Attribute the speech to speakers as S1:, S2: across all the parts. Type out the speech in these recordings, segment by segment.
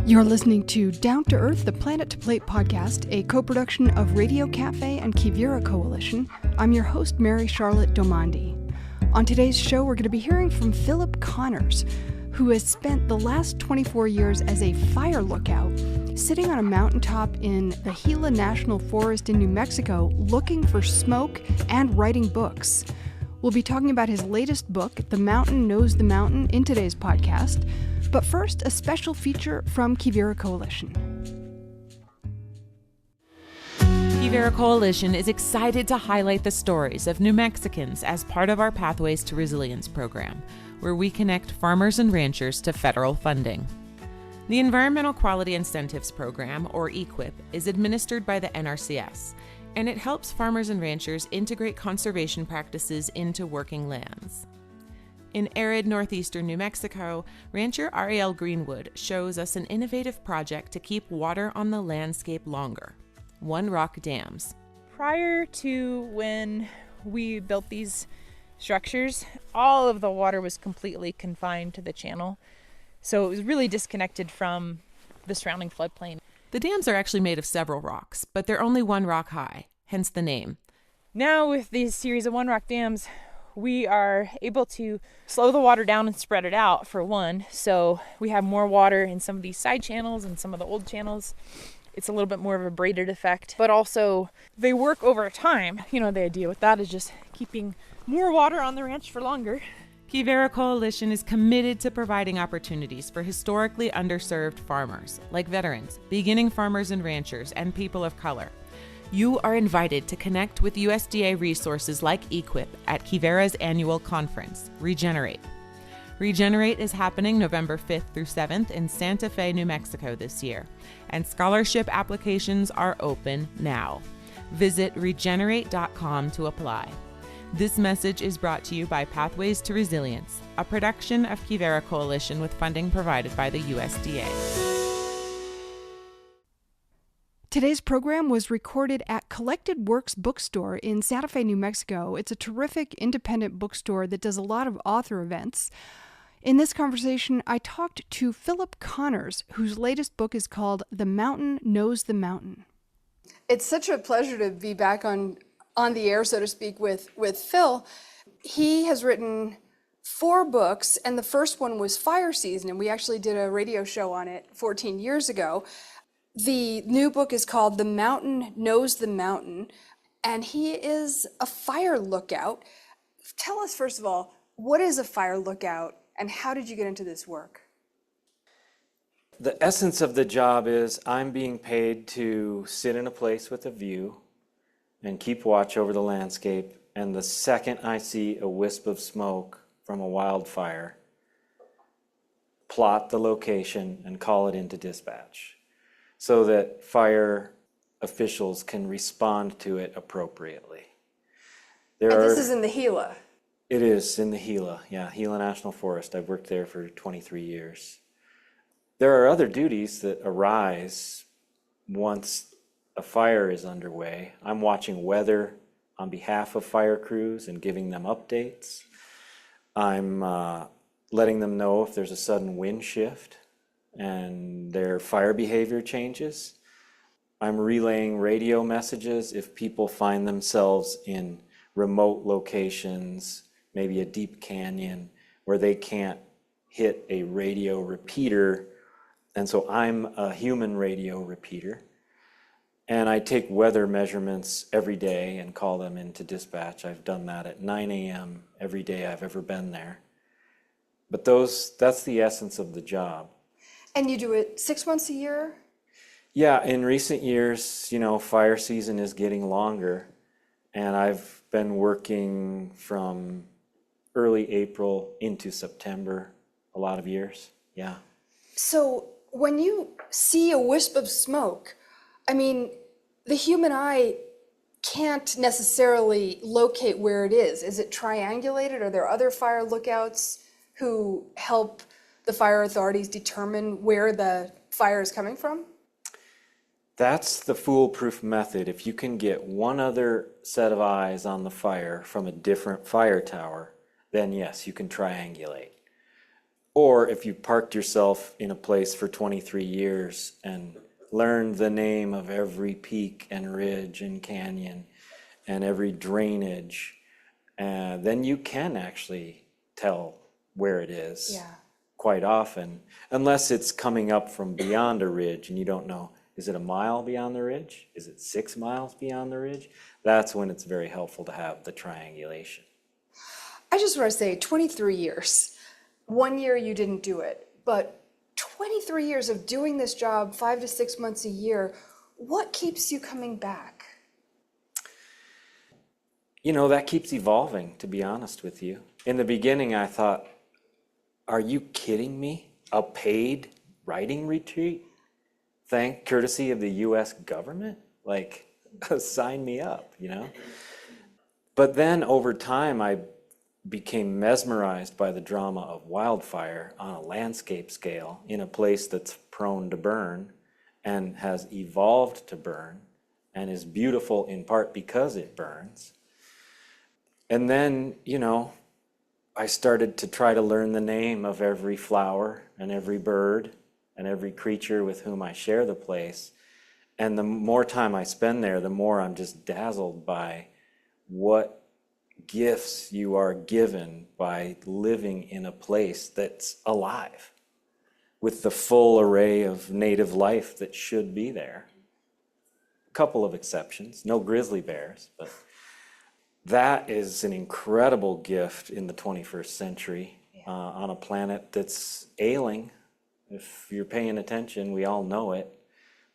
S1: You're listening to Down to Earth, the Planet to Plate podcast, a co-production of Radio Cafe and Quivira Coalition. I'm your host, Mary Charlotte Domandi. On today's show, we're going to be hearing from Philip Connors, who has spent the last 24 years as a fire lookout, sitting on a mountaintop in the Gila National Forest in New Mexico, looking for smoke and writing books. We'll be talking about his latest book, The Mountain Knows the Mountain, in today's podcast. But first, a special feature from Quivira Coalition.
S2: Quivira Coalition is excited to highlight the stories of New Mexicans as part of our Pathways to Resilience program, where we connect farmers and ranchers to federal funding. The Environmental Quality Incentives Program, or EQIP, is administered by the NRCS, and it helps farmers and ranchers integrate conservation practices into working lands. In arid northeastern New Mexico, rancher Ariel Greenwood shows us an innovative project to keep water on the landscape longer: One Rock Dams.
S3: Prior to when we built these structures, all of the water was completely confined to the channel. So it was really disconnected from the surrounding floodplain.
S2: The dams are actually made of several rocks, but they're only one rock high, hence the name.
S3: Now with these series of one rock dams, we are able to slow the water down and spread it out, for one. So we have more water in some of these side channels and some of the old channels. It's a little bit more of a braided effect, but also they work over time. You know, the idea with that is just keeping more water on the ranch for longer.
S2: Quivira Coalition is committed to providing opportunities for historically underserved farmers, like veterans, beginning farmers and ranchers, and people of color. You are invited to connect with USDA resources like EQIP at Quivira's annual conference, Regenerate. Regenerate is happening November 5th through 7th in Santa Fe, New Mexico this year, and scholarship applications are open now. Visit regenerate.com to apply. This message is brought to you by Pathways to Resilience, a production of Quivira Coalition with funding provided by the USDA.
S1: Today's program was recorded at Collected Works Bookstore in Santa Fe, New Mexico. It's a terrific independent bookstore that does a lot of author events. In this conversation, I talked to Philip Connors, whose latest book is called The Mountain Knows the Mountain. It's such a pleasure to be back on the air, so to speak, with Phil. He has written 4 books, and the first one was Fire Season, and we actually did a radio show on it 14 years ago. The new book is called The Mountain Knows the Mountain, and he is a fire lookout. Tell us, first of all, what is a fire lookout, and how did you get into this work?
S4: The essence of the job is I'm being paid to sit in a place with a view and keep watch over the landscape, and the second I see a wisp of smoke from a wildfire, plot the location and call it into dispatch, so that fire officials can respond to it appropriately.
S1: This is in the Gila?
S4: It is in the Gila, Gila National Forest. I've worked there for 23 years. There are other duties that arise once a fire is underway. I'm watching weather on behalf of fire crews and giving them updates. I'm letting them know if there's a sudden wind shift and their fire behavior changes. I'm relaying radio messages if people find themselves in remote locations, maybe a deep canyon, where they can't hit a radio repeater. And so I'm a human radio repeater. And I take weather measurements every day and call them into dispatch. I've done that at 9 a.m. every day I've ever been there. But that's the essence of the job.
S1: And you do it 6 months a year?
S4: Yeah, in recent years, fire season is getting longer, and I've been working from early April into September, a lot of years, yeah.
S1: So when you see a wisp of smoke, the human eye can't necessarily locate where it is. Is it triangulated? Are there other fire lookouts who help the fire authorities determine where the fire is coming from?
S4: That's the foolproof method. If you can get one other set of eyes on the fire from a different fire tower, then yes, you can triangulate. Or if you parked yourself in a place for 23 years and learned the name of every peak and ridge and canyon and every drainage, then you can actually tell where it is.
S1: Yeah.
S4: Quite often, unless it's coming up from beyond a ridge and you don't know, is it a mile beyond the ridge? Is it 6 miles beyond the ridge? That's when it's very helpful to have the triangulation.
S1: I just want to say 23 years. 1 year you didn't do it, but 23 years of doing this job, 5 to 6 months a year, what keeps you coming back?
S4: You know, that keeps evolving, to be honest with you. In the beginning, I thought, are you kidding me? A paid writing retreat? Courtesy of the US government? Like, sign me up, you know? But then over time, I became mesmerized by the drama of wildfire on a landscape scale in a place that's prone to burn and has evolved to burn and is beautiful in part because it burns. And then, you know, I started to try to learn the name of every flower and every bird and every creature with whom I share the place. And the more time I spend there, the more I'm just dazzled by what gifts you are given by living in a place that's alive with the full array of native life that should be there. A couple of exceptions, no grizzly bears, but that is an incredible gift in the 21st century on a planet that's ailing. If you're paying attention, we all know it.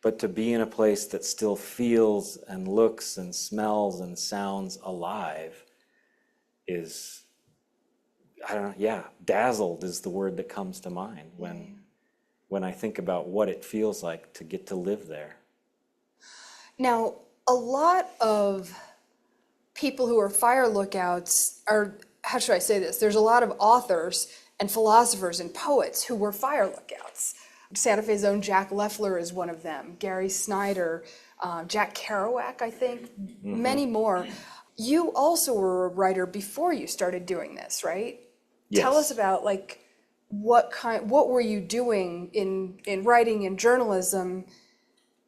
S4: But to be in a place that still feels and looks and smells and sounds alive is, I don't know, yeah, dazzled is the word that comes to mind when I think about what it feels like to get to live there.
S1: Now, a lot of people who are fire lookouts are, how should I say this? There's a lot of authors and philosophers and poets who were fire lookouts. Santa Fe's own Jack Loeffler is one of them. Gary Snyder, Jack Kerouac, I think, many more. You also were a writer before you started doing this, right?
S4: Yes.
S1: Tell us about like what were you doing in writing and journalism,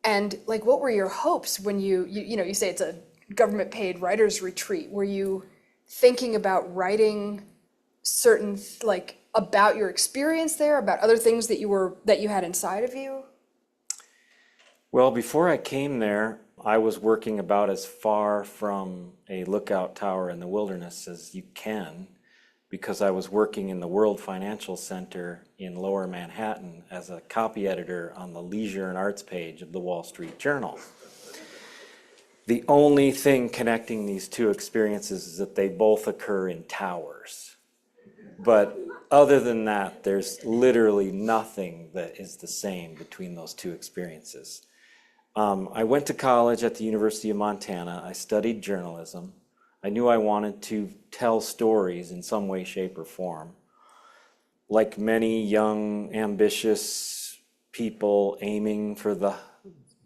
S1: and like what were your hopes when you say it's a government paid writers retreat? Were you thinking about writing certain like about your experience there, about other things that you had inside of you?
S4: Well, before I came there, I was working about as far from a lookout tower in the wilderness as you can, because I was working in the World Financial Center in Lower Manhattan as a copy editor on the leisure and arts page of the Wall Street Journal. The only thing connecting these two experiences is that they both occur in towers. But other than that, there's literally nothing that is the same between those two experiences. I went to college at the University of Montana. I studied journalism. I knew I wanted to tell stories in some way, shape, or form. Like many young, ambitious people aiming for the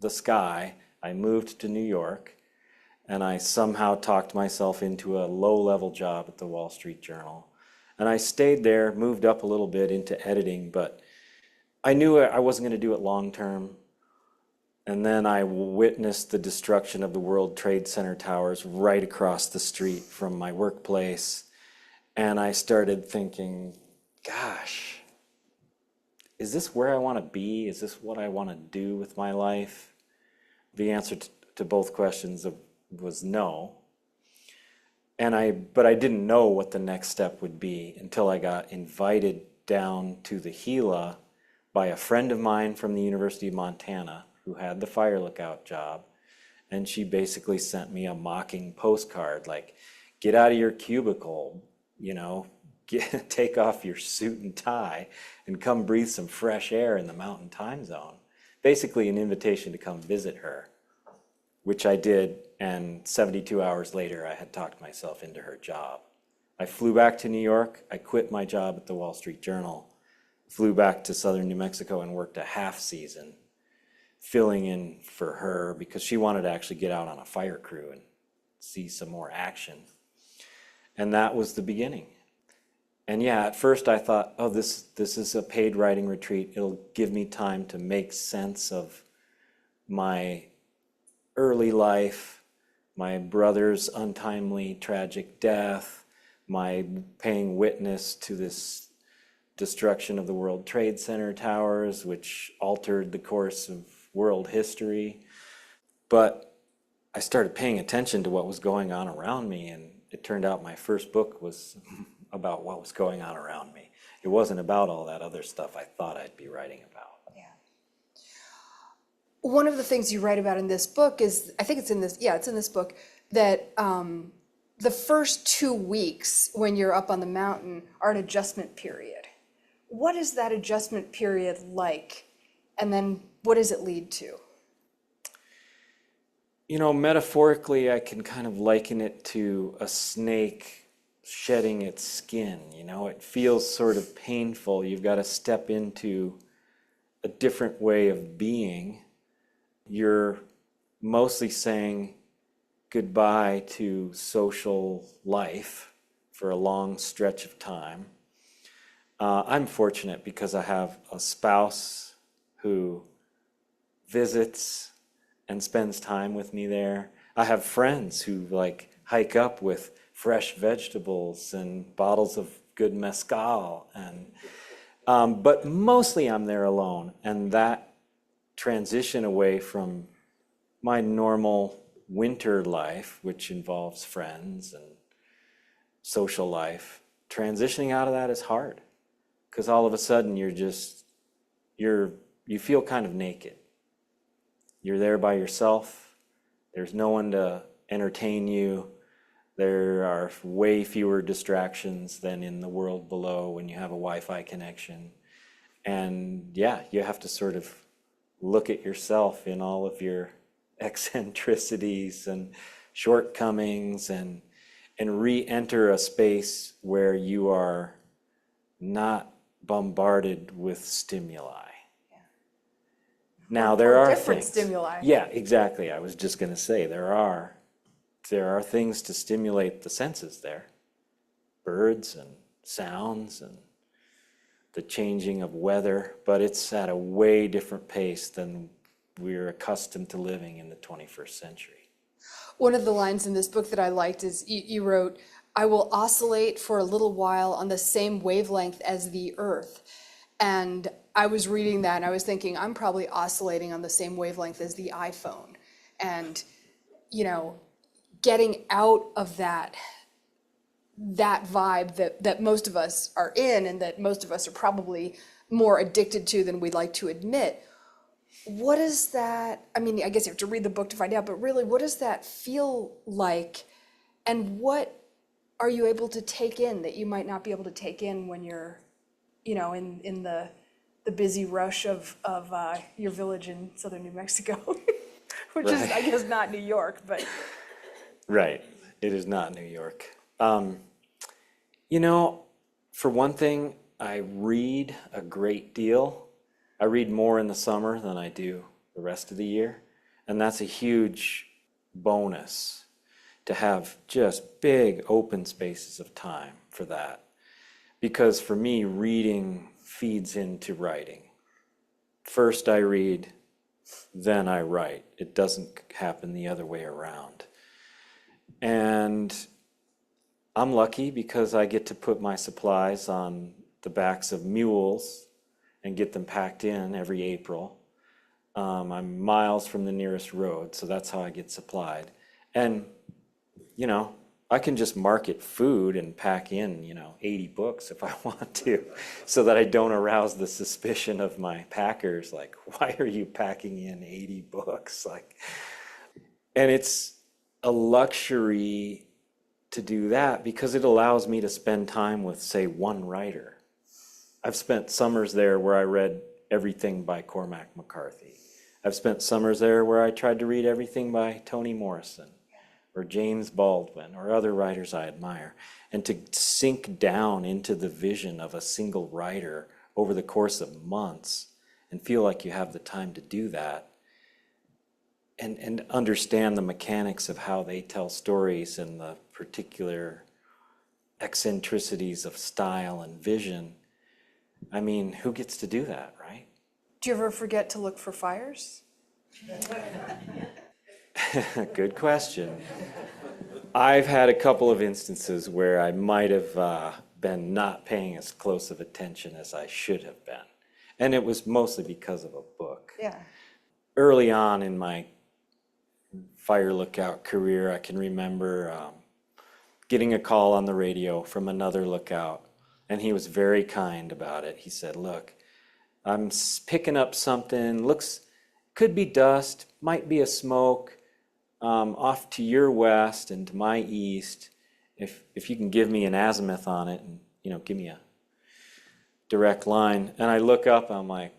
S4: sky, I moved to New York, and I somehow talked myself into a low-level job at the Wall Street Journal. And I stayed there, moved up a little bit into editing, but I knew I wasn't going to do it long-term. And then I witnessed the destruction of the World Trade Center towers right across the street from my workplace. And I started thinking, gosh, is this where I want to be? Is this what I want to do with my life? The answer to both questions was no. But I didn't know what the next step would be until I got invited down to the Gila by a friend of mine from the University of Montana who had the fire lookout job. And she basically sent me a mocking postcard, like, get out of your cubicle, take off your suit and tie and come breathe some fresh air in the mountain time zone. Basically an invitation to come visit her, which I did, and 72 hours later, I had talked myself into her job. I flew back to New York. I quit my job at the Wall Street Journal, flew back to southern New Mexico and worked a half season, filling in for her because she wanted to actually get out on a fire crew and see some more action. And that was the beginning. And yeah, at first I thought, oh, this is a paid writing retreat. It'll give me time to make sense of my early life, my brother's untimely tragic death, my paying witness to this destruction of the World Trade Center towers, which altered the course of world history. But I started paying attention to what was going on around me, and it turned out my first book was about what was going on around me. It wasn't about all that other stuff I thought I'd be writing about.
S1: Yeah. One of the things you write about in this book is, I think it's in this book, that the first 2 weeks when you're up on the mountain are an adjustment period. What is that adjustment period like? And then what does it lead to?
S4: You know, metaphorically, I can kind of liken it to a snake shedding its skin. You know, it feels sort of painful. You've got to step into a different way of being. You're mostly saying goodbye to social life for a long stretch of time. I'm fortunate because I have a spouse who visits and spends time with me there. I have friends who like hike up with fresh vegetables and bottles of good mezcal, and but mostly I'm there alone. And that transition away from my normal winter life, which involves friends and social life, transitioning out of that is hard, because all of a sudden you feel kind of naked. You're there by yourself. There's no one to entertain you. There are way fewer distractions than in the world below when you have a Wi-Fi connection. And yeah, you have to sort of look at yourself in all of your eccentricities and shortcomings and re-enter a space where you are not bombarded with stimuli. Now there are
S1: different
S4: things.
S1: Stimuli.
S4: Yeah, exactly. I was just going to say there are things to stimulate the senses there. Birds and sounds and the changing of weather, but it's at a way different pace than we're accustomed to living in the 21st century.
S1: One of the lines in this book that I liked is you wrote, "I will oscillate for a little while on the same wavelength as the earth." And I was reading that and I was thinking, I'm probably oscillating on the same wavelength as the iPhone. And, you know, getting out of that vibe that most of us are in and that most of us are probably more addicted to than we'd like to admit. What is that? I mean, I guess you have to read the book to find out, but really, what does that feel like? And what are you able to take in that you might not be able to take in when you're, you know, in the busy rush of your village in southern New Mexico, which is, I guess, not New York, but.
S4: Right. It is not New York. You know, for one thing, I read a great deal. I read more in the summer than I do the rest of the year. And that's a huge bonus to have just big open spaces of time for that. Because for me, reading feeds into writing. First I read, then I write. It doesn't happen the other way around. And I'm lucky because I get to put my supplies on the backs of mules and get them packed in every April. I'm miles from the nearest road, so that's how I get supplied. And, you know, I can just market food and pack in, 80 books if I want to, so that I don't arouse the suspicion of my packers, like, why are you packing in 80 books? And it's a luxury to do that because it allows me to spend time with, say, one writer. I've spent summers there where I read everything by Cormac McCarthy. I've spent summers there where I tried to read everything by Toni Morrison or James Baldwin or other writers I admire. And to sink down into the vision of a single writer over the course of months and feel like you have the time to do that and understand the mechanics of how they tell stories and the particular eccentricities of style and vision. I mean, who gets to do that, right?
S1: Do you ever forget to look for fires?
S4: Good question. I've had a couple of instances where I might have been not paying as close of attention as I should have been. And it was mostly because of a book.
S1: Yeah.
S4: Early on in my fire lookout career, I can remember getting a call on the radio from another lookout, and he was very kind about it. He said, look, I'm picking up something, could be dust, might be a smoke, off to your west and to my east. If you can give me an azimuth on it and, give me a direct line. And I look up, I'm like,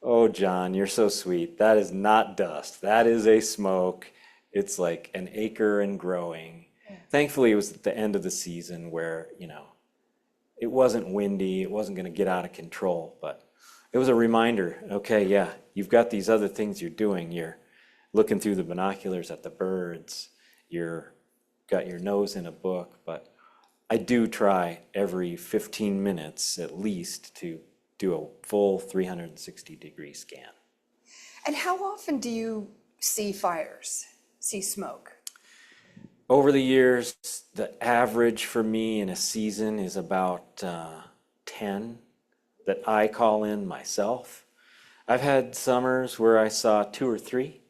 S4: oh, John, you're so sweet. That is not dust. That is a smoke. It's like an acre and growing. Yeah. Thankfully, it was at the end of the season where, it wasn't windy. It wasn't going to get out of control. But it was a reminder, okay, yeah, you've got these other things you're doing. You're looking through the binoculars at the birds. You're got your nose in a book. But I do try every 15 minutes at least to do a full 360-degree scan.
S1: And how often do you see fires, see smoke?
S4: Over the years, the average for me in a season is about 10 that I call in myself. I've had summers where I saw 2 or 3.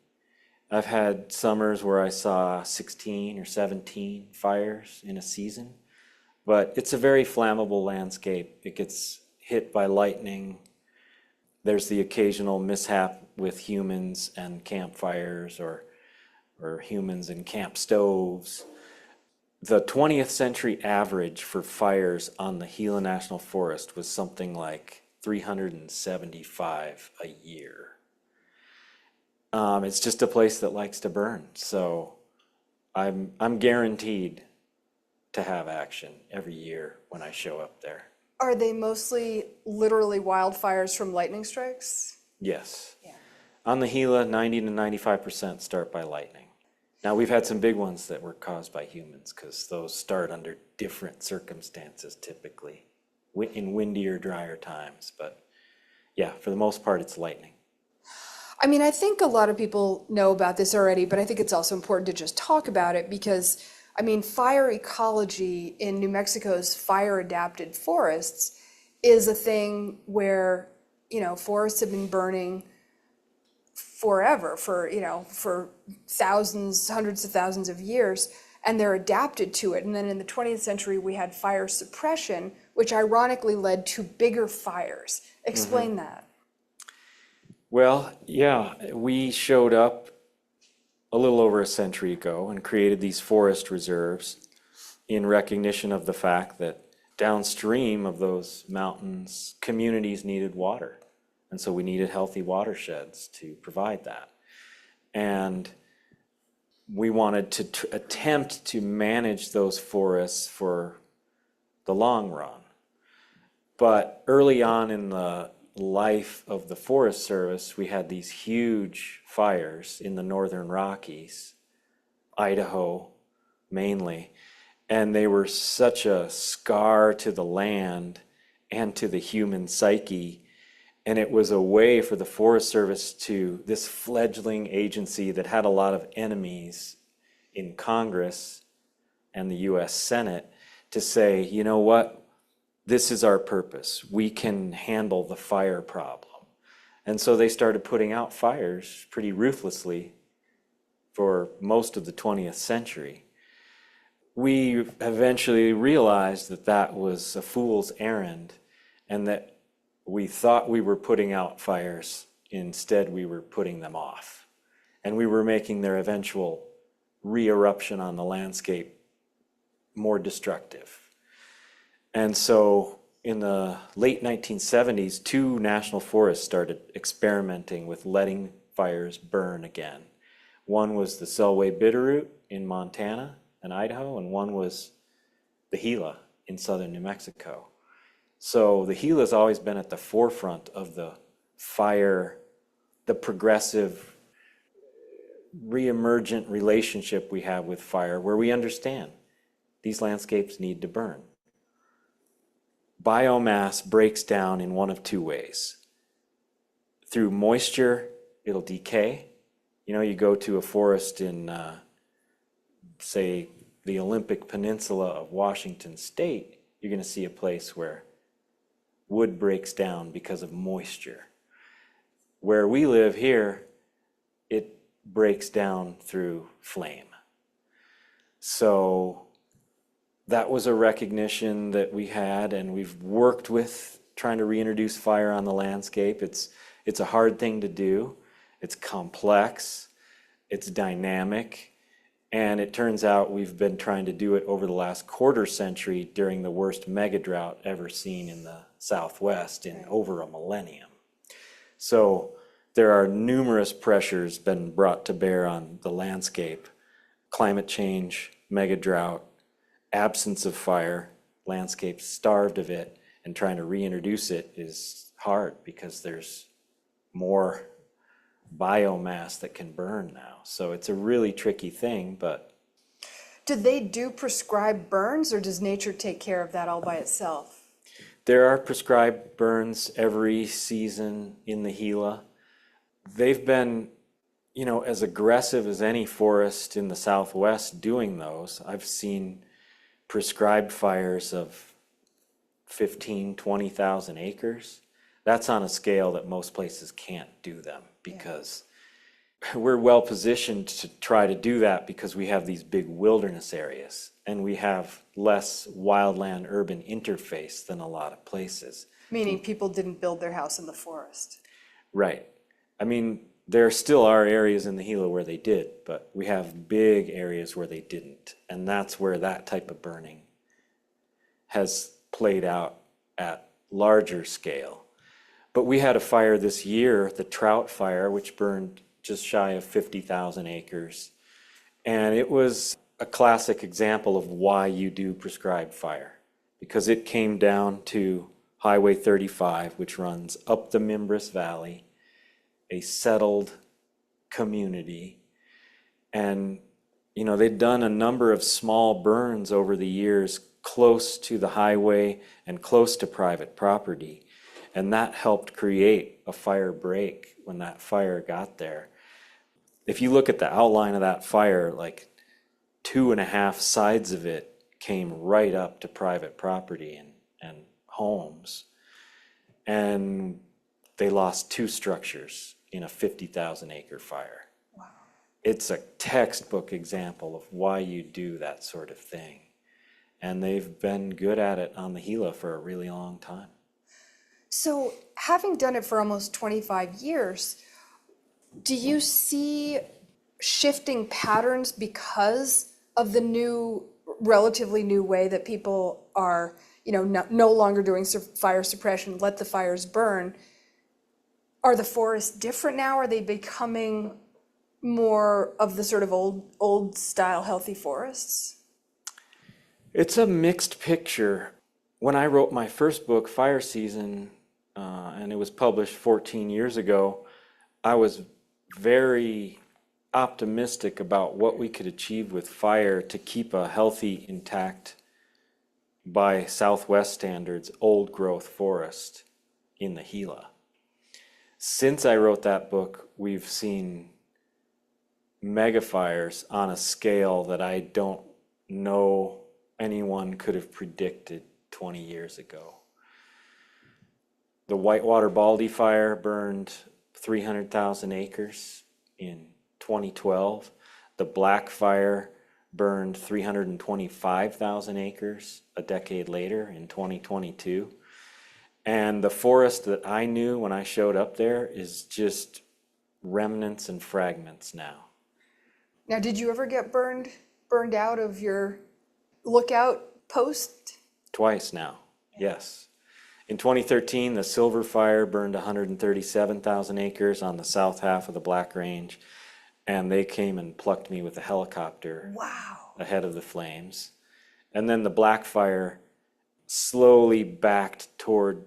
S4: I've had summers where I saw 16 or 17 fires in a season. But it's a very flammable landscape. It gets hit by lightning. There's the occasional mishap with humans and campfires or humans and camp stoves. The 20th century average for fires on the Gila National Forest was something like 375 a year. It's just a place that likes to burn, so I'm guaranteed to have action every year when I show up there.
S1: Are they mostly literally wildfires from lightning strikes?
S4: Yes.
S1: Yeah.
S4: On the Gila, 90 to 95% start by lightning. Now, we've had some big ones that were caused by humans because those start under different circumstances typically, in windier, drier times. But yeah, for the most part, it's lightning.
S1: I mean, I think a lot of people know about this already, but I think it's also important to just talk about it because, I mean, fire ecology in New Mexico's fire-adapted forests is a thing where, forests have been burning forever, for thousands, hundreds of thousands of years, and they're adapted to it. And then in the 20th century, we had fire suppression, which ironically led to bigger fires. Explain that.
S4: Well, yeah, we showed up a little over a century ago and created these forest reserves in recognition of the fact that downstream of those mountains, communities needed water. And so we needed healthy watersheds to provide that. And we wanted to attempt to manage those forests for the long run. But early on in the life of the Forest Service, we had these huge fires in the northern Rockies, Idaho mainly, and they were such a scar to the land and to the human psyche. And it was a way for the Forest Service this fledgling agency that had a lot of enemies in Congress and the US Senate, to say, you know what, this is our purpose. We can handle the fire problem. And so they started putting out fires pretty ruthlessly for most of the 20th century. We eventually realized that that was a fool's errand, and that we thought we were putting out fires. Instead, we were putting them off. And we were making their eventual re-eruption on the landscape more destructive. And so in the late 1970s, 2 national forests started experimenting with letting fires burn again. One was the Selway Bitterroot in Montana and Idaho, and one was the Gila in southern New Mexico. So the Gila has always been at the forefront of the fire, the progressive, re-emergent relationship we have with fire, where we understand these landscapes need to burn. Biomass breaks down in one of two ways. Through moisture, it'll decay. You know, you go to a forest in, say, the Olympic Peninsula of Washington State, you're going to see a place where wood breaks down because of moisture. Where we live here, it breaks down through flame. So that was a recognition that we had, and we've worked with trying to reintroduce fire on the landscape. It's a hard thing to do. It's complex. It's dynamic. And it turns out we've been trying to do it over the last quarter century during the worst mega drought ever seen in the Southwest in over a millennium. So there are numerous pressures been brought to bear on the landscape. Climate change, mega drought, absence of fire, landscape starved of it, and trying to reintroduce it is hard because there's more biomass that can burn now. So it's a really tricky thing, but...
S1: Do they do prescribed burns, or does nature take care of that all by itself?
S4: There are prescribed burns every season in the Gila. They've been, you know, as aggressive as any forest in the Southwest doing those. I've seen prescribed fires of 15, 20,000 acres. That's on a scale that most places can't do them because we're well positioned to try to do that because we have these big wilderness areas and we have less wildland urban interface than a lot of places.
S1: Meaning people didn't build their house in the forest.
S4: Right. I mean, there still are areas in the Gila where they did, but we have big areas where they didn't. And that's where that type of burning has played out at larger scale. But we had a fire this year, the trout fire, which burned just shy of 50,000 acres. And it was a classic example of why you do prescribed fire, because it came down to Highway 35, which runs up the Mimbres Valley, a settled community. And, you know, they'd done a number of small burns over the years close to the highway and close to private property. And that helped create a fire break when that fire got there. If you look at the outline of that fire, like 2.5 sides of it came right up to private property and homes. And they lost 2 structures in a 50,000 acre fire. Wow. It's a textbook example of why you do that sort of thing. And they've been good at it on the Gila for a really long time.
S1: So, having done it for almost 25 years, do you see shifting patterns because of the relatively new way that people are, you know, no longer doing fire suppression, let the fires burn? Are the forests different now? Are they becoming more of the sort of old style healthy forests?
S4: It's a mixed picture. When I wrote my first book, Fire Season, and it was published 14 years ago, I was very optimistic about what we could achieve with fire to keep a healthy, intact, by Southwest standards, old growth forest in the Gila. Since I wrote that book, we've seen mega fires on a scale that I don't know anyone could have predicted 20 years ago. The Whitewater Baldy fire burned 300,000 acres in 2012. The Black Fire burned 325,000 acres a decade later in 2022. And the forest that I knew when I showed up there is just remnants and fragments now.
S1: Now, did you ever get burned out of your lookout post?
S4: Twice now, yes. In 2013, the Silver Fire burned 137,000 acres on the south half of the Black Range, and they came and plucked me with a helicopter.
S1: Wow.
S4: Ahead of the flames. And then the Black Fire slowly backed toward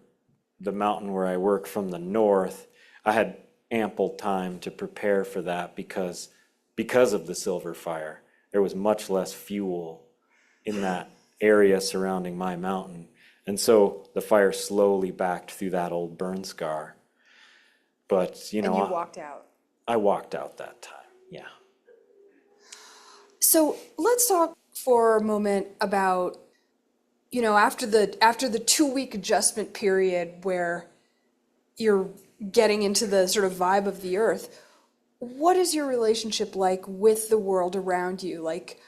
S4: the mountain where I work from the north. I had ample time to prepare for that because of the Silver Fire. There was much less fuel in that area surrounding my mountain. And so the fire slowly backed through that old burn scar. But, you know,
S1: And you walked out.
S4: I walked out that time, yeah.
S1: So let's talk for a moment about, you know, after the 2-week adjustment period where you're getting into the sort of vibe of the earth, what is your relationship like with the world around you? Like,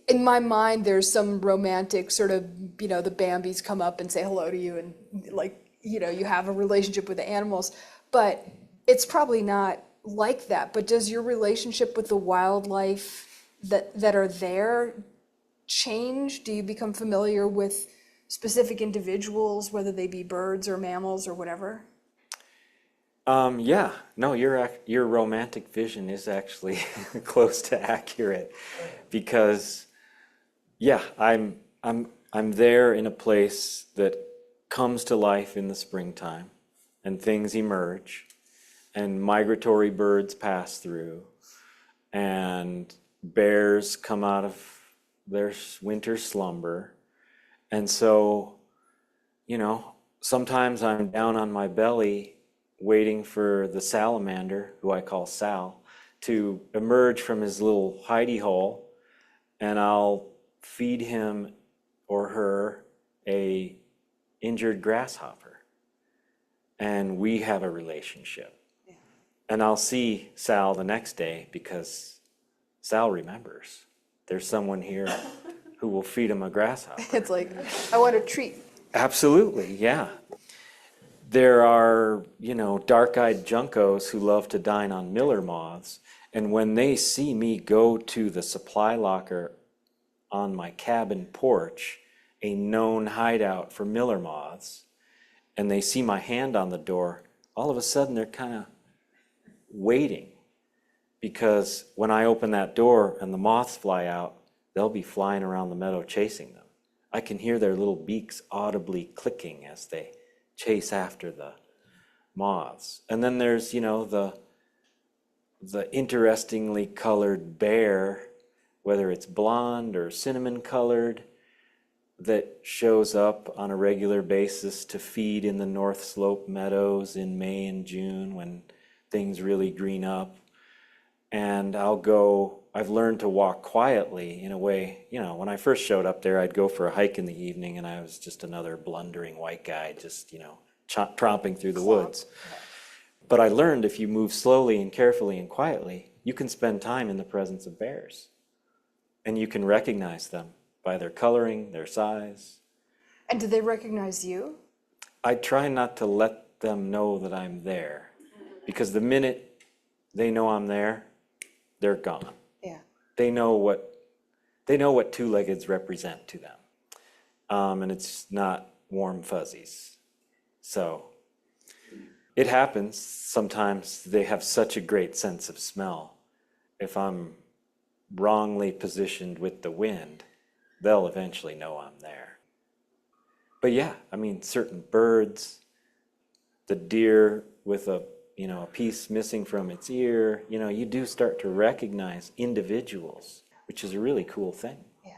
S1: in my mind, there's some romantic sort of, you know, the Bambis come up and say hello to you and, like, you know, you have a relationship with the animals, but it's probably not like that. But does your relationship with the wildlife that are there change? Do you become familiar with specific individuals, whether they be birds or mammals or whatever?
S4: Yeah, no, your romantic vision is actually close to accurate, because yeah, I'm there in a place that comes to life in the springtime, and things emerge, and migratory birds pass through, and bears come out of their winter slumber. And so, you know, sometimes I'm down on my belly waiting for the salamander, who I call Sal, to emerge from his little hidey hole, and I'll feed him or her a injured grasshopper, and we have a relationship. Yeah. And I'll see Sal the next day because Sal remembers there's someone here who will feed him a grasshopper.
S1: It's like, I want a treat.
S4: Absolutely, yeah. There are, you know, dark-eyed juncos who love to dine on miller moths, and when they see me go to the supply locker on my cabin porch, a known hideout for miller moths, and they see my hand on the door, all of a sudden they're kind of waiting, because when I open that door and the moths fly out, they'll be flying around the meadow chasing them. I can hear their little beaks audibly clicking as they chase after the moths. And then there's, you know, the interestingly colored bear, whether it's blonde or cinnamon colored, that shows up on a regular basis to feed in the North Slope meadows in May and June when things really green up. And I've learned to walk quietly in a way, you know, when I first showed up there, I'd go for a hike in the evening and I was just another blundering white guy, just, you know, tromping through the woods. But I learned if you move slowly and carefully and quietly, you can spend time in the presence of bears. And you can recognize them by their coloring, their size.
S1: And do they recognize you?
S4: I try not to let them know that I'm there, because the minute they know I'm there, they're gone.
S1: Yeah.
S4: They know what two-leggeds represent to them. And it's not warm fuzzies. So it happens sometimes they have such a great sense of smell. If I'm wrongly positioned with the wind, they'll eventually know I'm there. But yeah, I mean, certain birds, the deer with a piece missing from its ear, you know, you do start to recognize individuals, which is a really cool thing.
S1: Yeah.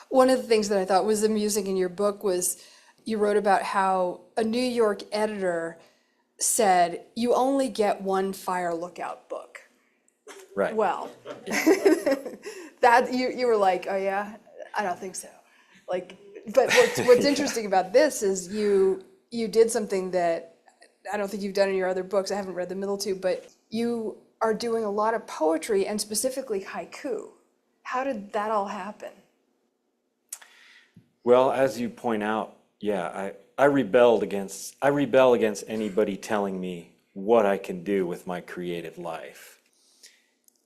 S1: One of the things that I thought was amusing in your book was you wrote about how a New York editor said, you only get one Fire Lookout book.
S4: Right.
S1: Well, that you were like, oh yeah, I don't think so. Like, but what's interesting about this is you did something that I don't think you've done in your other books. I haven't read the middle two, but you are doing a lot of poetry and specifically haiku. How did that all happen?
S4: Well, as you point out, yeah, I rebel against anybody telling me what I can do with my creative life.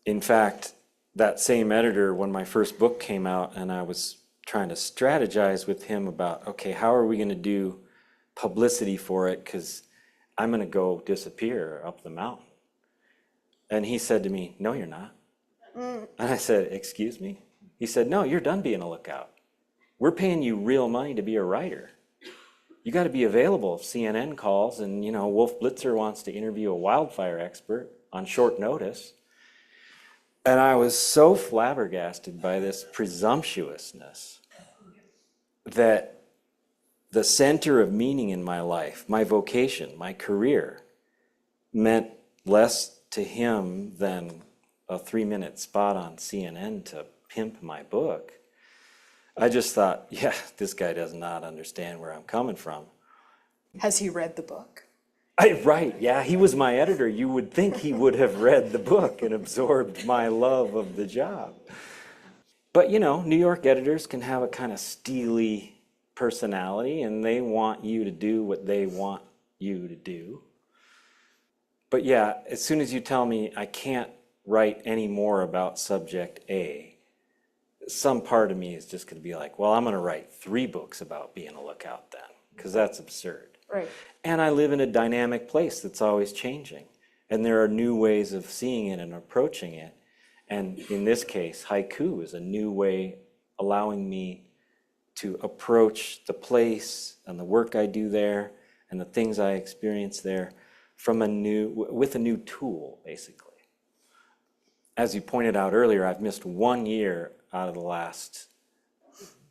S4: In fact, that same editor, when my first book came out and I was trying to strategize with him about, okay, how are we going to do publicity for it? Because I'm going to go disappear up the mountain. And he said to me, no, you're not. And I said, excuse me? He said, no, you're done being a lookout. We're paying you real money to be a writer. You got to be available if CNN calls and, you know, Wolf Blitzer wants to interview a wildfire expert on short notice. And I was so flabbergasted by this presumptuousness that the center of meaning in my life, my vocation, my career, meant less to him than a 3-minute spot on CNN to pimp my book. I just thought, yeah, this guy does not understand where I'm coming from.
S1: Has he read the book?
S4: Right, yeah, he was my editor. You would think he would have read the book and absorbed my love of the job. But, New York editors can have a kind of steely personality, and they want you to do what they want you to do. But yeah, as soon as you tell me I can't write any more about subject A, some part of me is just going to be like, well, I'm going to write 3 books about being a lookout then, because that's absurd.
S1: Right.
S4: And I live in a dynamic place that's always changing. And there are new ways of seeing it and approaching it. And in this case, haiku is a new way allowing me to approach the place and the work I do there and the things I experience there with a new tool, basically. As you pointed out earlier, I've missed 1 year out of the last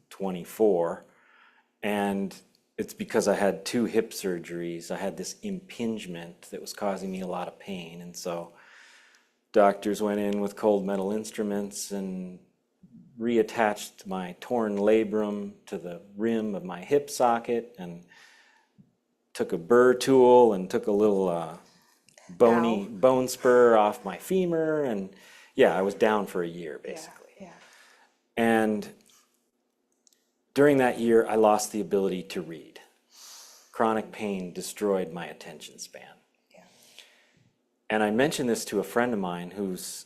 S4: 24, and it's because I had 2 hip surgeries. I had this impingement that was causing me a lot of pain, and so doctors went in with cold metal instruments and reattached my torn labrum to the rim of my hip socket and took a burr tool and took a little bone spur off my femur, and yeah, I was down for a year, basically.
S1: Yeah.
S4: And during that year, I lost the ability to read. Chronic pain destroyed my attention span.
S1: Yeah.
S4: And I mentioned this to a friend of mine who's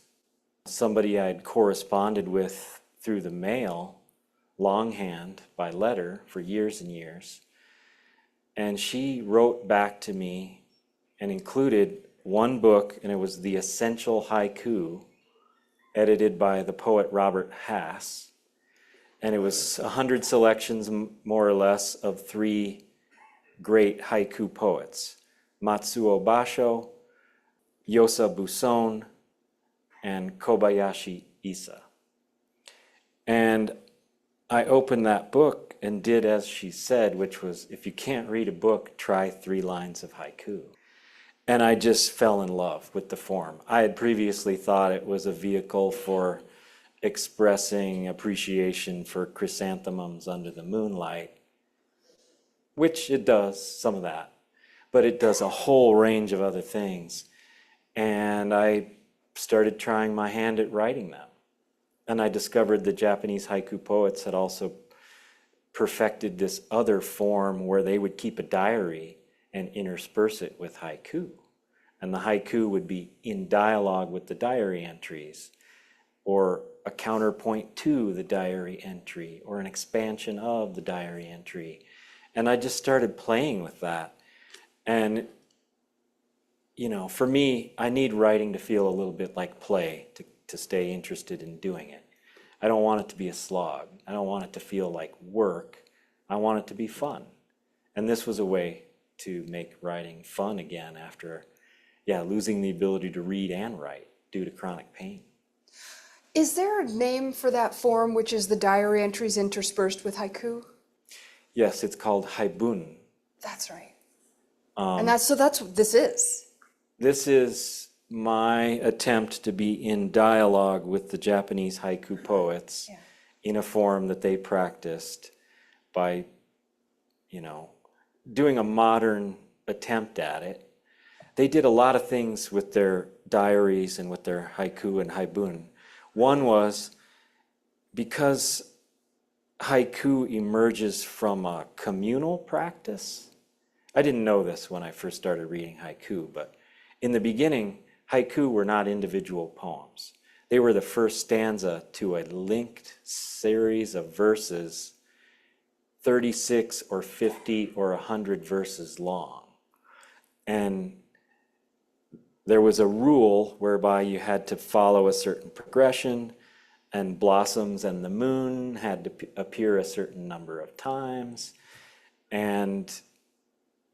S4: somebody I'd corresponded with through the mail, longhand, by letter, for years and years. And she wrote back to me and included one book, and it was The Essential Haiku, edited by the poet Robert Hass. And it was 100 selections, more or less, of 3 great haiku poets, Matsuo Basho, Yosa Buson, and Kobayashi Isa. And I opened that book and did as she said, which was, if you can't read a book, try 3 lines of haiku. And I just fell in love with the form. I had previously thought it was a vehicle for expressing appreciation for chrysanthemums under the moonlight, which it does, some of that, but it does a whole range of other things. And I started trying my hand at writing them. And I discovered the Japanese haiku poets had also perfected this other form where they would keep a diary and intersperse it with haiku. And the haiku would be in dialogue with the diary entries, or a counterpoint to the diary entry, or an expansion of the diary entry. And I just started playing with that. And, for me, I need writing to feel a little bit like play to stay interested in doing it. I don't want it to be a slog. I don't want it to feel like work. I want it to be fun. And this was a way to make writing fun again after, losing the ability to read and write due to chronic pain.
S1: Is there a name for that form, which is the diary entries interspersed with haiku?
S4: Yes, it's called haibun.
S1: That's right. And that's what this is.
S4: This is my attempt to be in dialogue with the Japanese haiku poets in a form that they practiced by, doing a modern attempt at it. They did a lot of things with their diaries and with their haiku and haibun. One was, because haiku emerges from a communal practice. I didn't know this when I first started reading haiku, but in the beginning, haiku were not individual poems. They were the first stanza to a linked series of verses, 36 or 50 or 100 verses long. And there was a rule whereby you had to follow a certain progression, and blossoms and the moon had to appear a certain number of times. And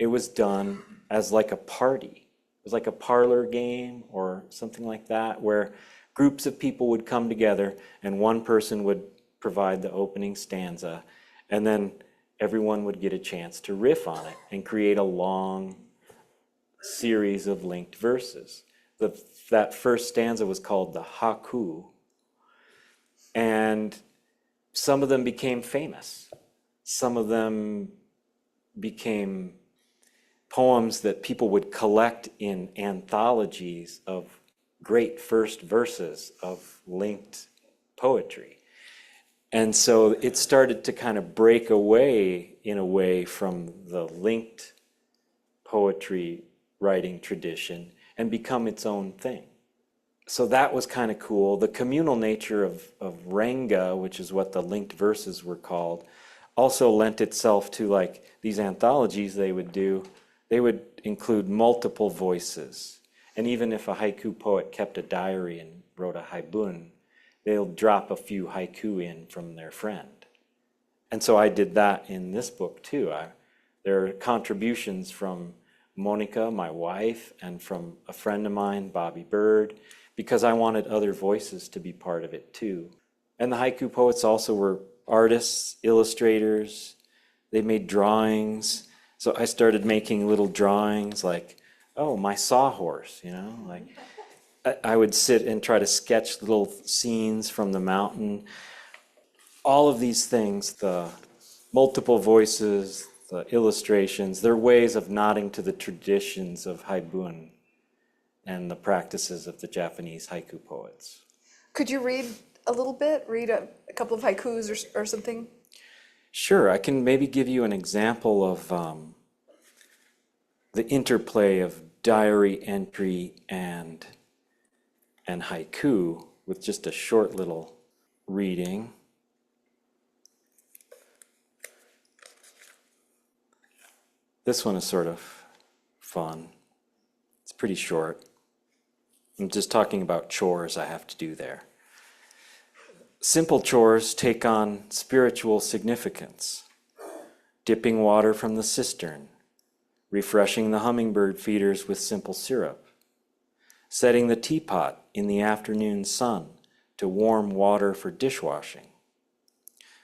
S4: it was done as like a party. It was like a parlor game or something like that, where Groups of people would come together, and one person would provide the opening stanza, and then everyone would get a chance to riff on it and create a long series of linked verses. That first stanza was called the haiku, and some of them became famous. Some of them became poems that people would collect in anthologies of great first verses of linked poetry. And so it started to kind of break away, in a way, from the linked poetry writing tradition and become its own thing. So that was kind of cool. The communal nature of Renga, which is what the linked verses were called, also lent itself to, like, these anthologies they would do. They would include multiple voices. And even if a haiku poet kept a diary and wrote a haibun, they'll drop a few haiku in from their friend. And so I did that in this book too. There are contributions from Monica, my wife, and from a friend of mine, Bobby Bird, because I wanted other voices to be part of it too. And the haiku poets also were artists, illustrators. They made drawings. So I started making little drawings like, oh, my sawhorse, you know, like I would sit and try to sketch little scenes from the mountain. All of these things, the multiple voices, the illustrations, they're ways of nodding to the traditions of haibun and the practices of the Japanese haiku poets.
S1: Could you read a little bit? Read a couple of haikus or something?
S4: Sure, I can maybe give you an example of the interplay of diary entry and haiku with just a short little reading. This one is sort of fun. It's pretty short. I'm just talking about chores I have to do there. Simple chores take on spiritual significance. Dipping water from the cistern, refreshing the hummingbird feeders with simple syrup, setting the teapot in the afternoon sun to warm water for dishwashing,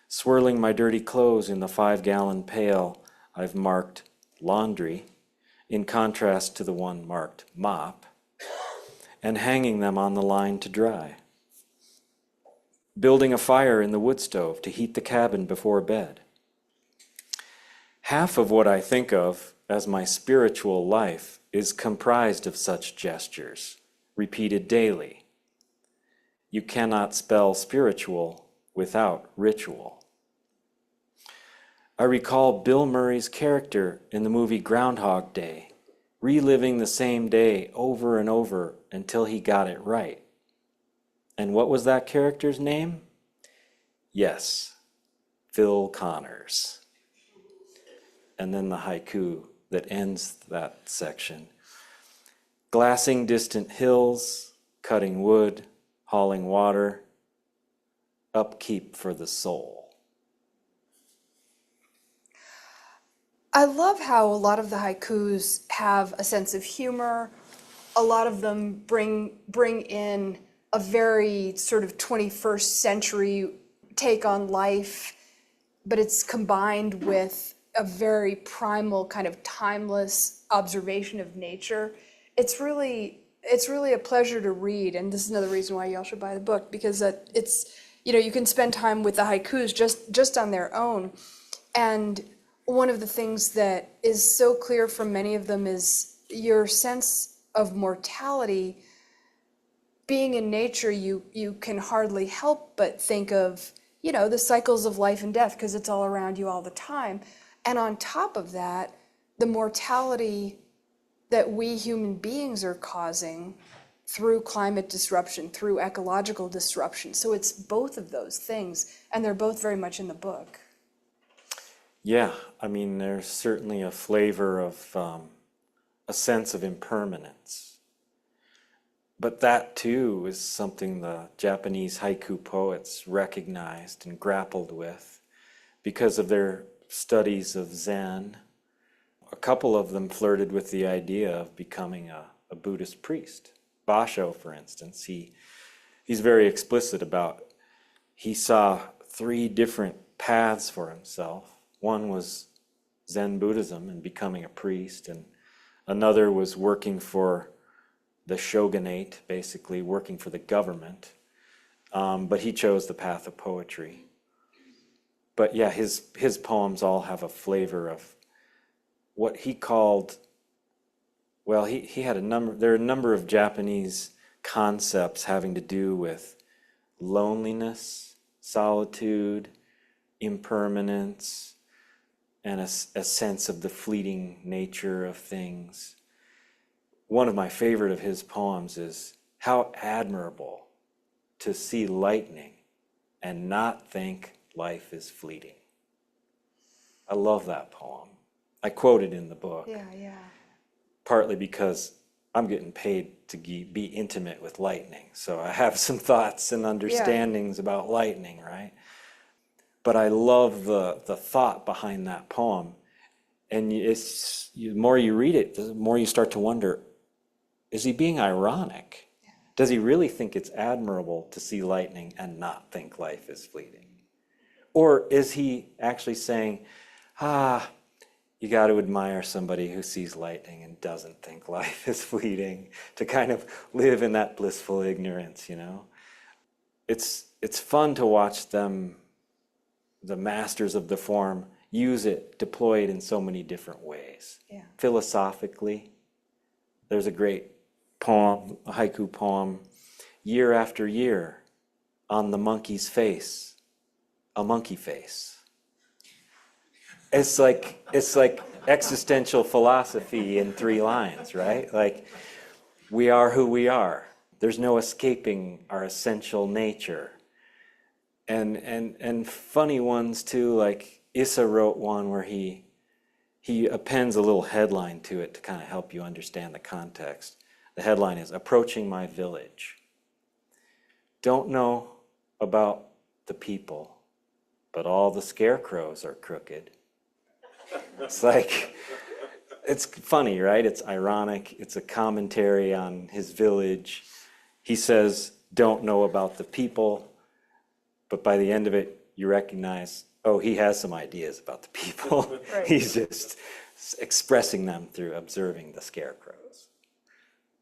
S4: swirling my dirty clothes in the 5-gallon pail I've marked laundry, in contrast to the one marked mop, and hanging them on the line to dry. Building a fire in the wood stove to heat the cabin before bed. Half of what I think of as my spiritual life is comprised of such gestures, repeated daily. You cannot spell spiritual without ritual. I recall Bill Murray's character in the movie Groundhog Day, reliving the same day over and over until he got it right. And what was that character's name? Yes, Phil Connors. And then the haiku that ends that section. Glassing distant hills, cutting wood, hauling water, upkeep for the soul.
S1: I love how a lot of the haikus have a sense of humor. A lot of them bring in a very sort of 21st century take on life, but it's combined with a very primal kind of timeless observation of nature. It's really a pleasure to read, and this is another reason why y'all should buy the book, because it's, you know, you can spend time with the haikus just on their own. And one of the things that is so clear from many of them is your sense of mortality. Being in nature, you can hardly help but think of, you know, the cycles of life and death, because it's all around you all the time. And on top of that, the mortality that we human beings are causing through climate disruption, through ecological disruption. So it's both of those things, and they're both very much in the book.
S4: Yeah, I mean, there's certainly a flavor of a sense of impermanence. But that too is something the Japanese haiku poets recognized and grappled with because of their studies of Zen. A couple of them flirted with the idea of becoming a Buddhist priest. Basho, for instance, he he's very explicit about, he saw 3 different paths for himself. One was Zen Buddhism and becoming a priest, and another was working for the shogunate, basically working for the government. But he chose the path of poetry. But yeah, his poems all have a flavor of what he called, well, he had there are a number of Japanese concepts having to do with loneliness, solitude, impermanence, and a sense of the fleeting nature of things. One of my favorite of his poems is, how admirable to see lightning and not think life is fleeting. I love that poem. I quote it in the book.
S1: Yeah.
S4: Partly because I'm getting paid to be intimate with lightning. So I have some thoughts and understandings about lightning, right? But I love the thought behind that poem. And the more you read it, the more you start to wonder, is he being ironic? Yeah. Does he really think it's admirable to see lightning and not think life is fleeting? Or is he actually saying, you got to admire somebody who sees lightning and doesn't think life is fleeting, to kind of live in that blissful ignorance, you know? It's fun to watch them, the masters of the form, use it, deploy it in so many different ways. Yeah. Philosophically, there's a great poem, a haiku poem, year after year, on the monkey's face, a monkey face. It's like existential philosophy in 3 lines, right? Like, we are who we are. There's no escaping our essential nature. And funny ones too, like Issa wrote one where he appends a little headline to it to kind of help you understand the context. The headline is, "Approaching My Village. Don't know about the people, but all the scarecrows are crooked." It's like, it's funny, right? It's ironic. It's a commentary on his village. He says, don't know about the people, but by the end of it, you recognize, oh, he has some ideas about the people. Right. He's just expressing them through observing the scarecrows.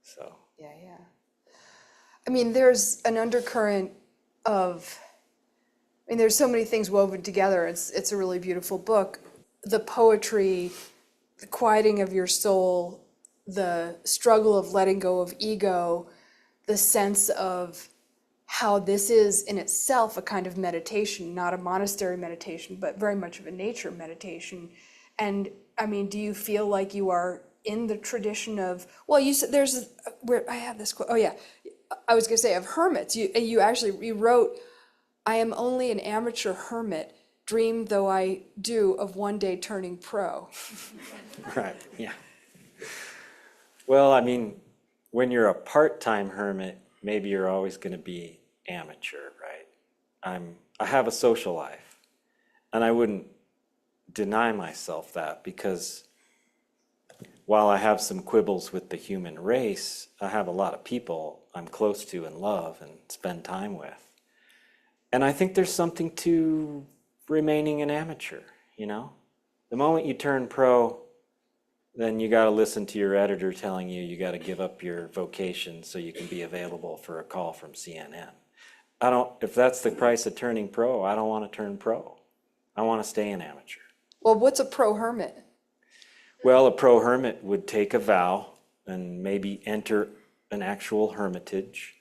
S4: So.
S1: Yeah. I mean, there's an undercurrent of, there's so many things woven together. It's a really beautiful book. The poetry, the quieting of your soul, the struggle of letting go of ego, the sense of how this is in itself a kind of meditation, not a monastery meditation, but very much of a nature meditation. And I mean, do you feel like you are in the tradition of, well, you said where I have this quote, I was going to say of hermits. You wrote, "I am only an amateur hermit, dream though I do of one day turning pro."
S4: Right, yeah. Well, I mean, when you're a part-time hermit, maybe you're always going to be amateur, right? I have a social life, and I wouldn't deny myself that, because while I have some quibbles with the human race, I have a lot of people I'm close to and love and spend time with. And I think there's something to remaining an amateur, you know? The moment you turn pro, then you got to listen to your editor telling you got to give up your vocation so you can be available for a call from CNN. If that's the price of turning pro, I don't want to turn pro. I want to stay an amateur.
S1: Well, what's a pro hermit?
S4: Well, a pro hermit would take a vow and maybe enter an actual hermitage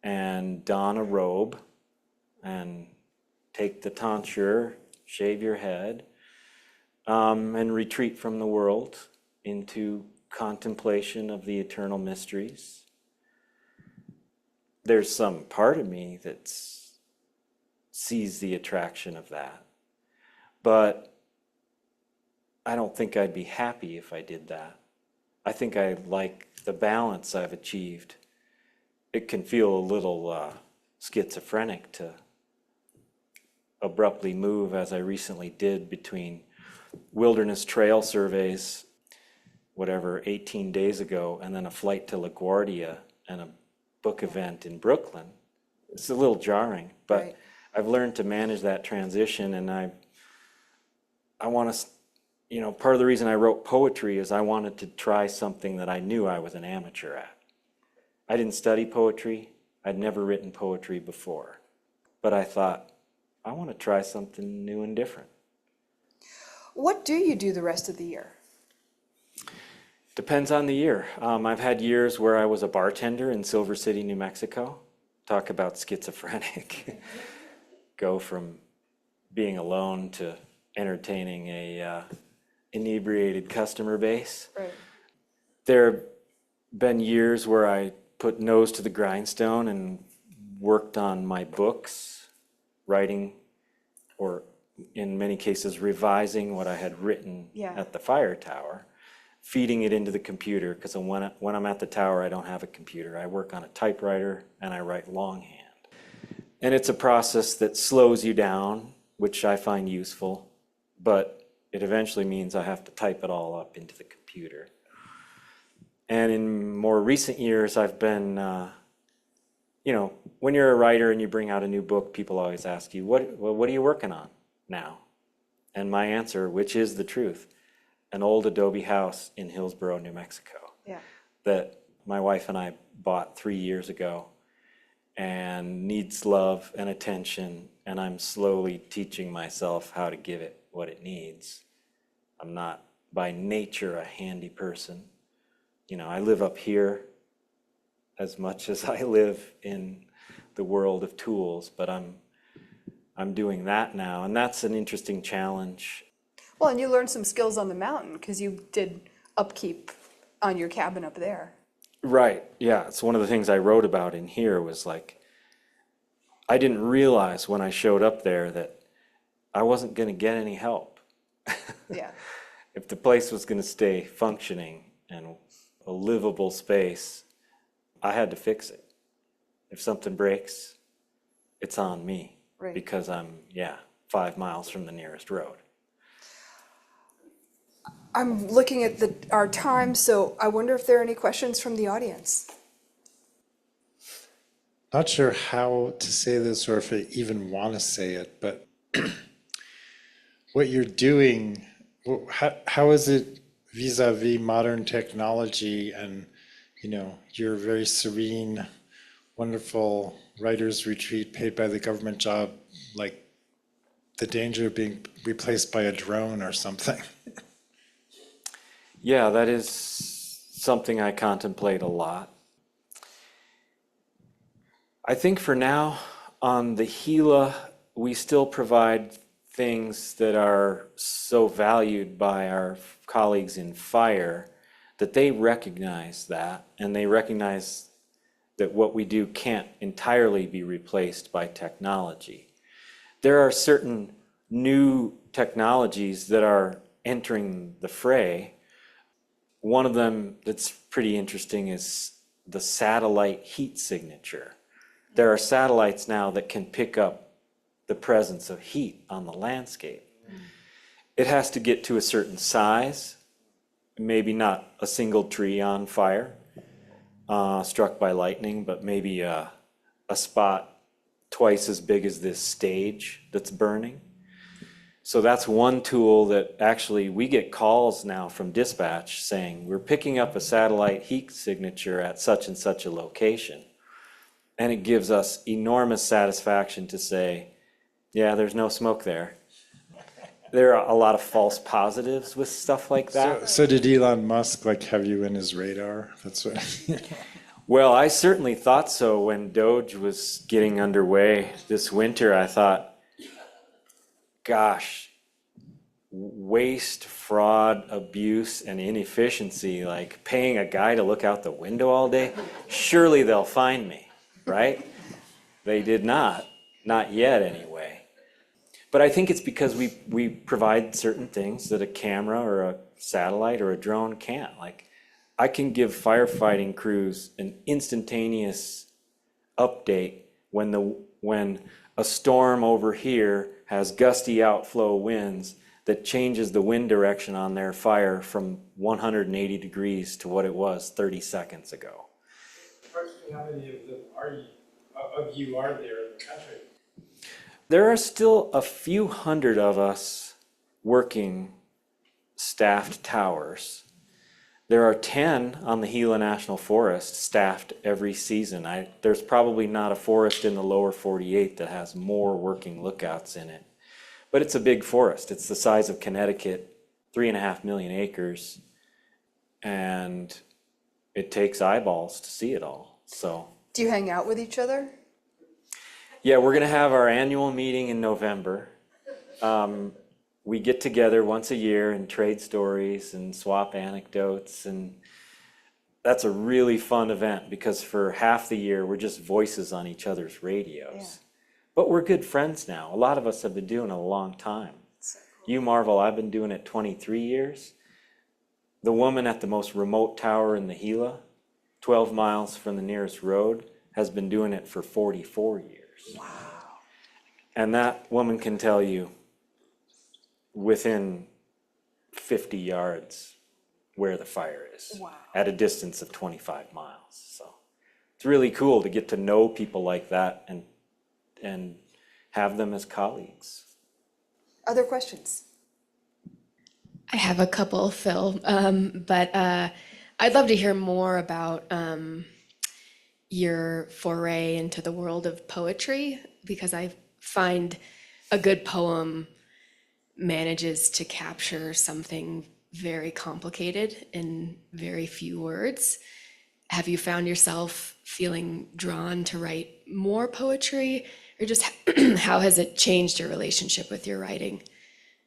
S4: and don a robe and take the tonsure, shave your head, and retreat from the world into contemplation of the eternal mysteries. There's some part of me that sees the attraction of that, but I don't think I'd be happy if I did that. I think I like the balance I've achieved. It can feel a little schizophrenic to abruptly move, as I recently did, between wilderness trail surveys, 18 days ago, and then a flight to LaGuardia and a book event in Brooklyn. it's a little jarring, but
S1: Right.
S4: I've learned to manage that transition, and I want to, part of the reason I wrote poetry is I wanted to try something that I knew I was an amateur at. I didn't study poetry. I'd never written poetry before, but I thought, I want to try something new and different.
S1: What do you do the rest of the year?
S4: Depends on the year. I've had years where I was a bartender in Silver City, New Mexico. Talk about schizophrenic. Go from being alone to entertaining a inebriated customer base.
S1: Right.
S4: There have been years where I put nose to the grindstone and worked on my books, writing, or in many cases revising what I had written at the fire tower, feeding it into the computer, because when I'm at the tower I don't have a computer. I work on a typewriter and I write longhand. And it's a process that slows you down, which I find useful, but it eventually means I have to type it all up into the computer. And in more recent years, I've been, when you're a writer and you bring out a new book, people always ask you, what are you working on now? And my answer, which is the truth, an old adobe house in Hillsboro, New Mexico, that my wife and I bought 3 years ago and needs love and attention, and I'm slowly teaching myself how to give it what it needs. I'm not by nature a handy person. I live up here as much as I live in the world of tools, but I'm doing that now, and that's an interesting challenge.
S1: Well, and you learned some skills on the mountain because you did upkeep on your cabin up there.
S4: Right, yeah. It's one of the things I wrote about in here was like, I didn't realize when I showed up there that I wasn't going to get any help.
S1: Yeah.
S4: If the place was going to stay functioning and a livable space, I had to fix it. If something breaks, it's on me.
S1: Right.
S4: Because I'm 5 miles from the nearest road.
S1: I'm looking at our time, so I wonder if there are any questions from the audience.
S5: Not sure how to say this or if I even want to say it, but what you're doing, how is it vis-a-vis modern technology and, your very serene, wonderful writer's retreat paid by the government job, like the danger of being replaced by a drone or something?
S4: Yeah, that is something I contemplate a lot. I think for now, on the Gila, we still provide things that are so valued by our colleagues in fire that they recognize that, and they recognize that what we do can't entirely be replaced by technology. There are certain new technologies that are entering the fray. One of them that's pretty interesting is the satellite heat signature. There are satellites now that can pick up the presence of heat on the landscape. It has to get to a certain size, maybe not a single tree on fire, struck by lightning, but maybe a spot twice as big as this stage that's burning. So that's one tool that actually we get calls now from dispatch saying, we're picking up a satellite heat signature at such and such a location. And it gives us enormous satisfaction to say, yeah, there's no smoke there. There are a lot of false positives with stuff like that.
S5: So did Elon Musk have you in his radar? That's what.
S4: Well, I certainly thought so when Doge was getting underway this winter. I thought, gosh, waste, fraud, abuse, and inefficiency, like paying a guy to look out the window all day, surely they'll find me, right? They did not yet anyway. But I think it's because we provide certain things that a camera or a satellite or a drone can't. Like, I can give firefighting crews an instantaneous update when a storm over here has gusty outflow winds that changes the wind direction on their fire from 180 degrees to what it was 30 seconds ago.
S6: Approximately how many of them are you,
S5: of you are there in the country?
S4: There are still a few hundred of us working staffed towers. There are 10 on the Gila National Forest staffed every season. There's probably not a forest in the lower 48 that has more working lookouts in it. But it's a big forest. It's the size of Connecticut, 3.5 million acres, and it takes eyeballs to see it all. So,
S1: Do you hang out with each other?
S4: yeah, we're going to have our annual meeting in November. We get together once a year and trade stories and swap anecdotes, and that's a really fun event because for half the year we're just voices on each other's radios.
S1: Yeah.
S4: But we're good friends now. A lot of us have been doing it a long time.
S1: So cool.
S4: You marvel, I've been doing it 23 years. The woman at the most remote tower in the Gila, 12 miles from the nearest road, has been doing it for 44 years.
S1: Wow.
S4: And that woman can tell you within 50 yards where the fire is.
S1: Wow.
S4: At a distance of 25 miles. So it's really cool to get to know people like that and have them as colleagues.
S1: Other questions?
S6: I have a couple, Phil, but I'd love to hear more about your foray into the world of poetry, because I find a good poem manages to capture something very complicated in very few words. Have you found yourself feeling drawn to write more poetry, or just how has it changed your relationship with your writing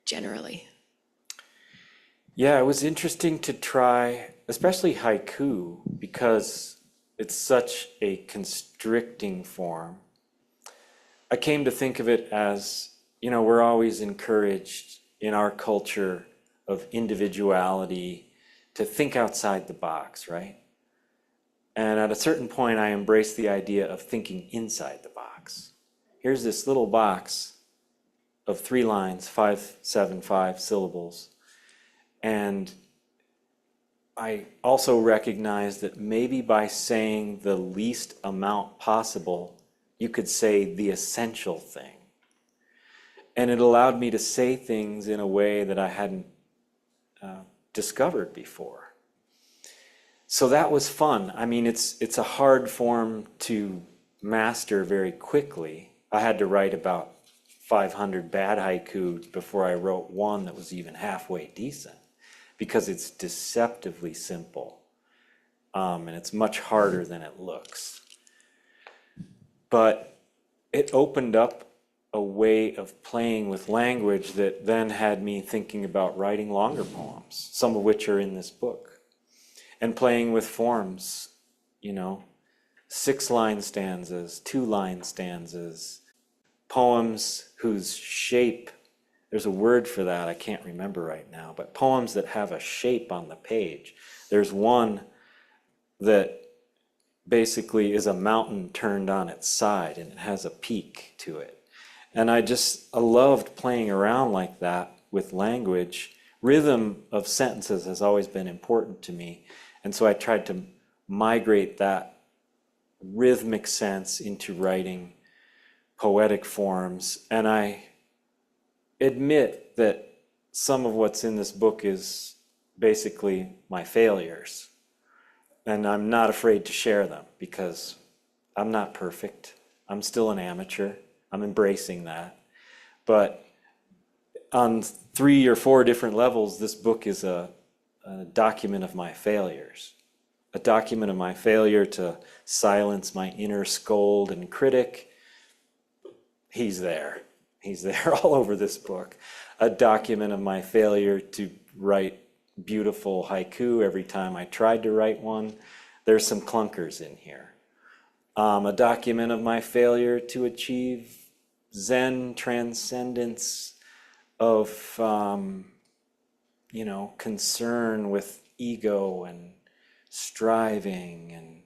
S6: generally?
S4: Yeah, it was interesting to try, especially haiku, because it's such a constricting form. I came to think of it as, we're always encouraged in our culture of individuality to think outside the box, right? And at a certain point, I embraced the idea of thinking inside the box. Here's this little box of 3 lines, 5, 7, 5 syllables. And I also recognized that maybe by saying the least amount possible, you could say the essential thing. And it allowed me to say things in a way that I hadn't discovered before. So that was fun. I mean, it's a hard form to master very quickly. I had to write about 500 bad haiku before I wrote one that was even halfway decent, because it's deceptively simple, and it's much harder than it looks. But it opened up a way of playing with language that then had me thinking about writing longer poems, some of which are in this book, and playing with forms, 6-line stanzas, 2-line stanzas, poems whose shape, there's a word for that, I can't remember right now, but poems that have a shape on the page. There's one that basically is a mountain turned on its side and it has a peak to it. And I loved playing around like that with language. Rhythm of sentences has always been important to me. And so I tried to migrate that rhythmic sense into writing poetic forms. And I admit that some of what's in this book is basically my failures. And I'm not afraid to share them because I'm not perfect. I'm still an amateur. I'm embracing that. But on 3 or 4 different levels, this book is a document of my failures. A document of my failure to silence my inner scold and critic. He's there. He's there all over this book. A document of my failure to write beautiful haiku every time I tried to write one. There's some clunkers in here. A document of my failure to achieve Zen transcendence of, concern with ego and striving. And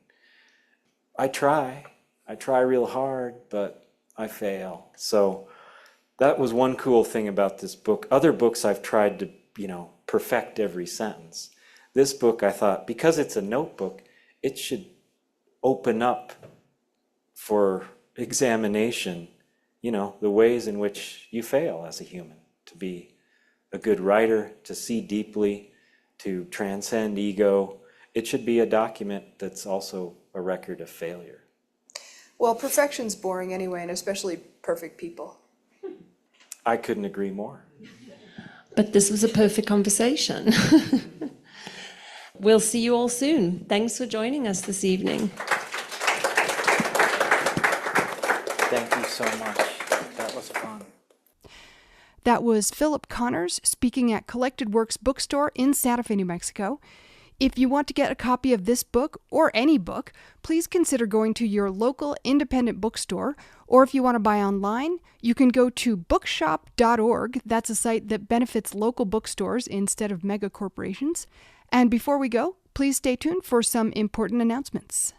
S4: I try real hard, but I fail. So that was one cool thing about this book. Other books I've tried to, perfect every sentence. This book, I thought, because it's a notebook, it should open up for examination, the ways in which you fail as a human, to be a good writer, to see deeply, to transcend ego. It should be a document that's also a record of failure.
S1: Well, perfection's boring anyway, and especially perfect people.
S4: I couldn't agree more.
S7: But this was a perfect conversation. We'll see you all soon. Thanks for joining us this evening.
S4: Thank you so much. That was fun.
S1: That was Philip Connors speaking at Collected Works Bookstore in Santa Fe, New Mexico. If you want to get a copy of this book or any book, please consider going to your local independent bookstore, or if you want to buy online, you can go to bookshop.org. That's a site that benefits local bookstores instead of mega corporations. And before we go, please stay tuned for some important announcements.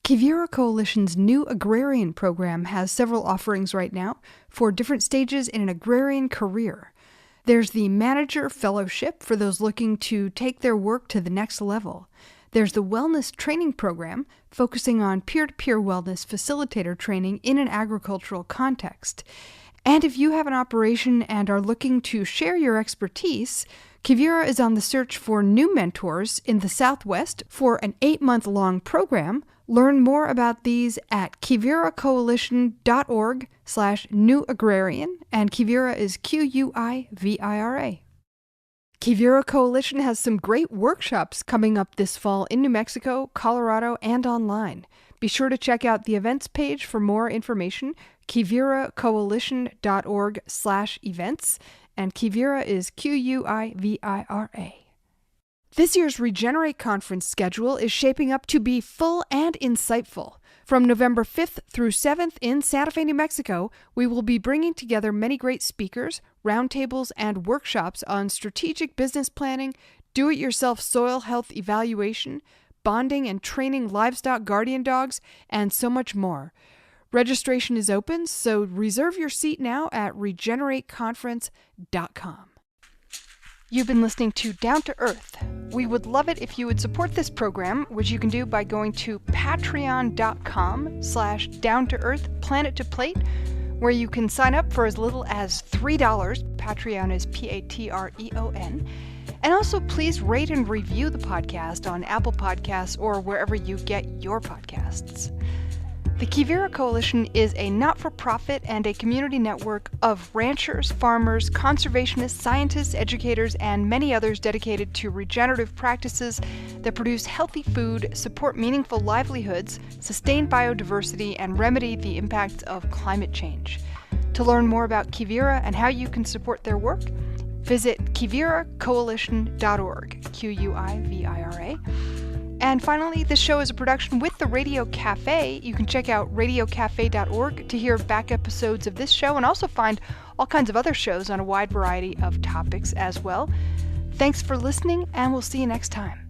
S1: Quivira Coalition's new agrarian program has several offerings right now for different stages in an agrarian career. There's the Manager Fellowship for those looking to take their work to the next level. There's the Wellness Training Program, focusing on peer-to-peer wellness facilitator training in an agricultural context. And if you have an operation and are looking to share your expertise, Quivira is on the search for new mentors in the Southwest for an 8-month-long program. Learn more about these at quiviracoalition.org/newagrarian, and Quivira is Quivira. Quivira Coalition has some great workshops coming up this fall in New Mexico, Colorado, and online. Be sure to check out the events page for more information, quiviracoalition.org/events, and Quivira is Quivira. This year's Regenerate Conference schedule is shaping up to be full and insightful. From November 5th through 7th in Santa Fe, New Mexico, we will be bringing together many great speakers, roundtables, and workshops on strategic business planning, do-it-yourself soil health evaluation, bonding and training livestock guardian dogs, and so much more. Registration is open, so reserve your seat now at regenerateconference.com. You've been listening to Down to Earth. We would love it if you would support this program, which you can do by going to patreon.com/down-to-earth planet to plate, where you can sign up for as little as $3. Patreon is Patreon. And also please rate and review the podcast on Apple Podcasts or wherever you get your podcasts. The Quivira Coalition is a not-for-profit and a community network of ranchers, farmers, conservationists, scientists, educators, and many others dedicated to regenerative practices that produce healthy food, support meaningful livelihoods, sustain biodiversity, and remedy the impacts of climate change. To learn more about Quivira and how you can support their work, visit quiviracoalition.org, Quivira. And finally, this show is a production with the Radio Cafe. You can check out radiocafe.org to hear back episodes of this show and also find all kinds of other shows on a wide variety of topics as well. Thanks for listening, and we'll see you next time.